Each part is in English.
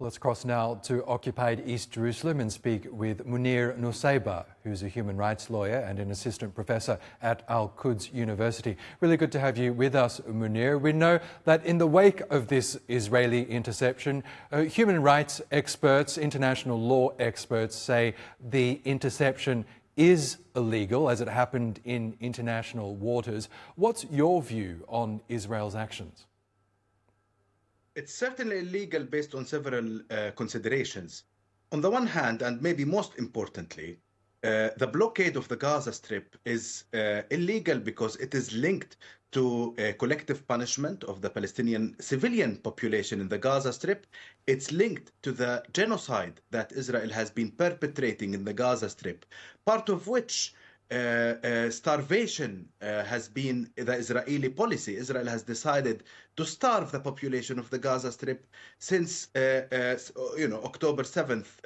Let's cross now to occupied East Jerusalem and speak with Munir Nuseibah, who's a human rights lawyer and an assistant professor at Al-Quds University. Really good to have you with us, Munir. We know that in the wake of this Israeli interception, human rights experts, international law experts say the interception is illegal as it happened in international waters. What's your view on Israel's actions? It's certainly illegal based on several considerations. On the one hand, and maybe most importantly, the blockade of the Gaza Strip is illegal because it is linked to collective punishment of the Palestinian civilian population in the Gaza Strip. It's linked to the genocide that Israel has been perpetrating in the Gaza Strip, part of which starvation has been the Israeli policy. Israel has decided to starve the population of the Gaza Strip since October 7th,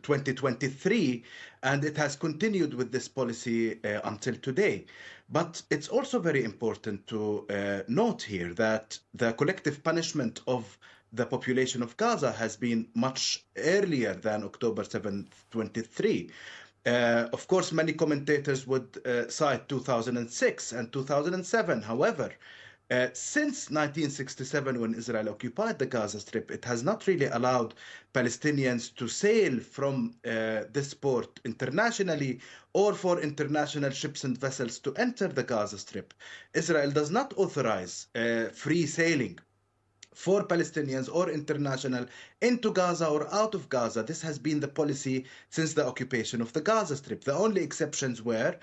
2023, and it has continued with this policy until today. But it's also very important to note here that the collective punishment of the population of Gaza has been much earlier than October 7th, 2023. Of course, many commentators would cite 2006 and 2007. However, since 1967, when Israel occupied the Gaza Strip, it has not really allowed Palestinians to sail from this port internationally or for international ships and vessels to enter the Gaza Strip. Israel does not authorize free sailing for Palestinians or international into Gaza or out of Gaza. This has been the policy since the occupation of the Gaza Strip. The only exceptions were,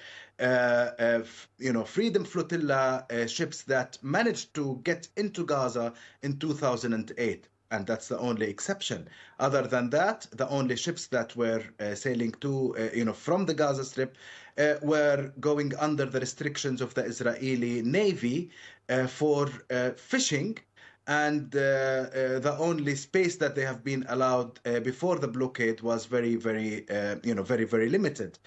Freedom Flotilla ships that managed to get into Gaza in 2008. And that's the only exception. Other than that, the only ships that were sailing to, from the Gaza Strip were going under the restrictions of the Israeli Navy for fishing. And the only space that they have been allowed before the blockade was very, very limited.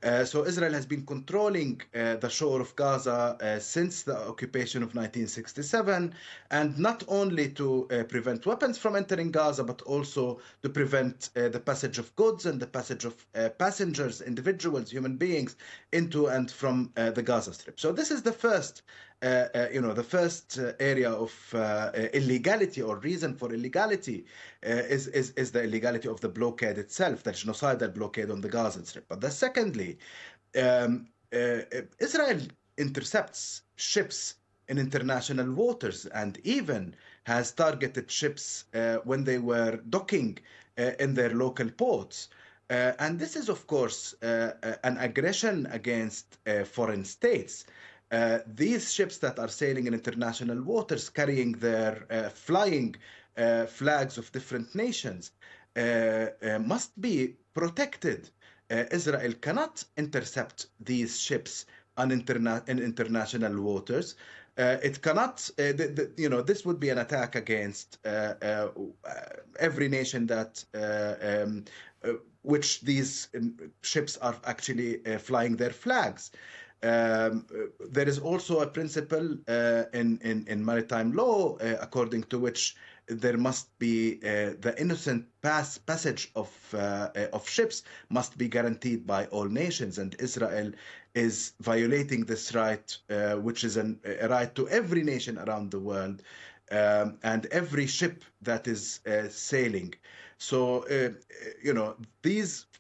So Israel has been controlling the shore of Gaza since the occupation of 1967, and not only to prevent weapons from entering Gaza, but also to prevent the passage of goods and the passage of passengers, individuals, human beings, into and from the Gaza Strip. So this is the first the first area of illegality or reason for illegality is the illegality of the blockade itself, the genocidal blockade on the Gaza Strip. But secondly, Israel intercepts ships in international waters and even has targeted ships when they were docking in their local ports. And this is, of course, an aggression against foreign states. These ships that are sailing in international waters, carrying their flying flags of different nations, must be protected. Israel cannot intercept these ships in international waters. It cannot, this would be an attack against every nation that which these ships are actually flying their flags. There is also a principle in maritime law according to which there must be the innocent passage of ships must be guaranteed by all nations, and Israel is violating this right, which is a right to every nation around the world and every ship that is sailing. So,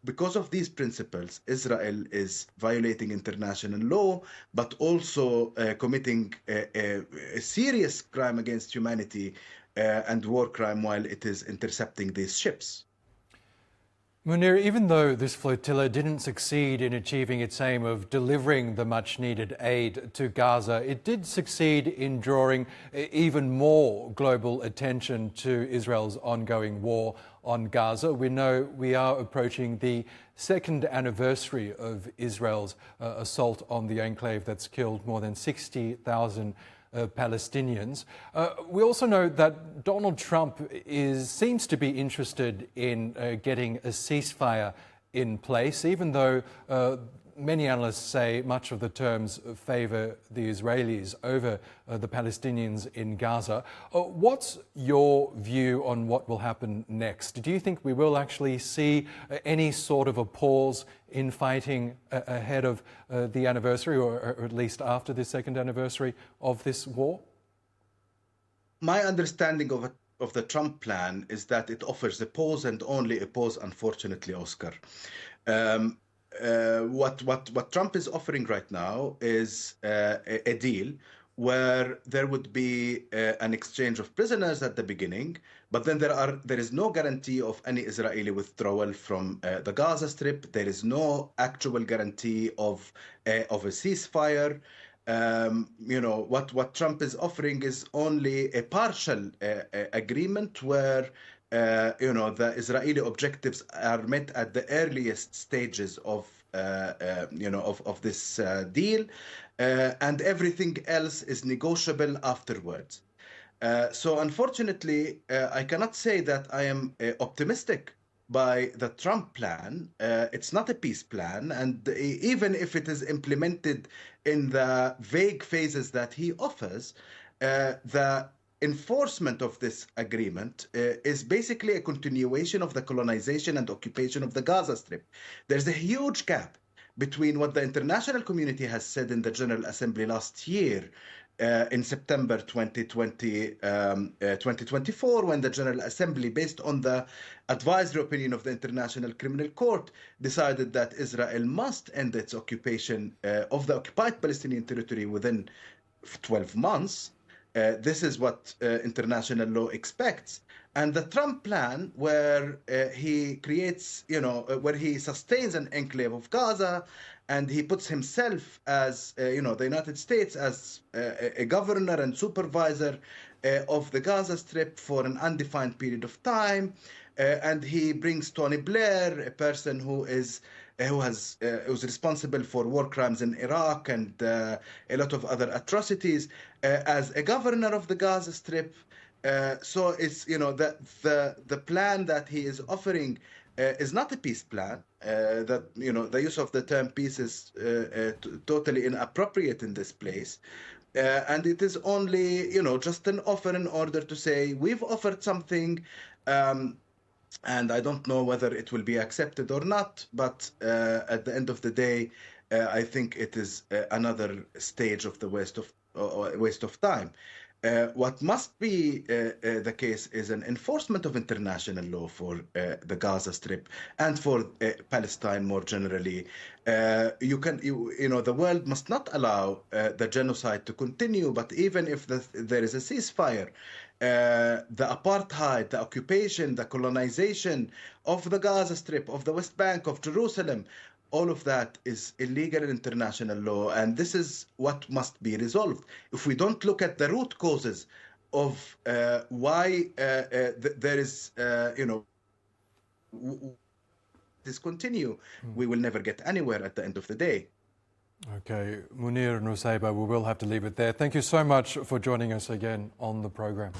because of these principles, Israel is violating international law, but also committing a serious crime against humanity and war crime while it is intercepting these ships. Munir, even though this flotilla didn't succeed in achieving its aim of delivering the much-needed aid to Gaza, it did succeed in drawing even more global attention to Israel's ongoing war on Gaza. We know we are approaching the second anniversary of Israel's assault on the enclave that's killed more than 60,000 Palestinians. We also know that Donald Trump seems to be interested in getting a ceasefire in place, even though many analysts say much of the terms favour the Israelis over the Palestinians in Gaza. What's your view on what will happen next? Do you think we will actually see any sort of a pause in fighting ahead of the anniversary, or at least after the second anniversary of this war? My understanding of the Trump plan is that it offers a pause and only a pause, unfortunately, Oscar. What Trump is offering right now is a deal where there would be an exchange of prisoners at the beginning, but then there is no guarantee of any Israeli withdrawal from the Gaza Strip. There is no actual guarantee of a ceasefire. What Trump is offering is only a partial agreement where the Israeli objectives are met at the earliest stages of this deal, and everything else is negotiable afterwards. So unfortunately, I cannot say that I am optimistic by the Trump plan. It's not a peace plan, and even if it is implemented in the vague phases that he offers, the enforcement of this agreement is basically a continuation of the colonization and occupation of the Gaza Strip. There's a huge gap between what the international community has said in the General Assembly last year, in September 2024, when the General Assembly, based on the advisory opinion of the International Criminal Court, decided that Israel must end its occupation of the occupied Palestinian territory within 12 months. This is what international law expects. And the Trump plan, where he creates, where he sustains an enclave of Gaza, and he puts himself as, the United States as a governor and supervisor of the Gaza Strip for an undefined period of time. And he brings Tony Blair, a person who's responsible for war crimes in Iraq and a lot of other atrocities, as a governor of the Gaza Strip. So it's, the plan that he is offering is not a peace plan. That the use of the term peace is totally inappropriate in this place. And it is only, just an offer in order to say, we've offered something, and I don't know whether it will be accepted or not, but at the end of the day, I think it is another stage of the waste of time. What must be the case is an enforcement of international law for the Gaza Strip and for Palestine more generally. The world must not allow the genocide to continue, but even if there is a ceasefire, the apartheid, the occupation, the colonization of the Gaza Strip, of the West Bank, of Jerusalem, all of that is illegal in international law, and this is what must be resolved. If we don't look at the root causes of why there is, discontinue, we will never get anywhere at the end of the day. Okay, Munir Nuseibah, we will have to leave it there. Thank you so much for joining us again on the program.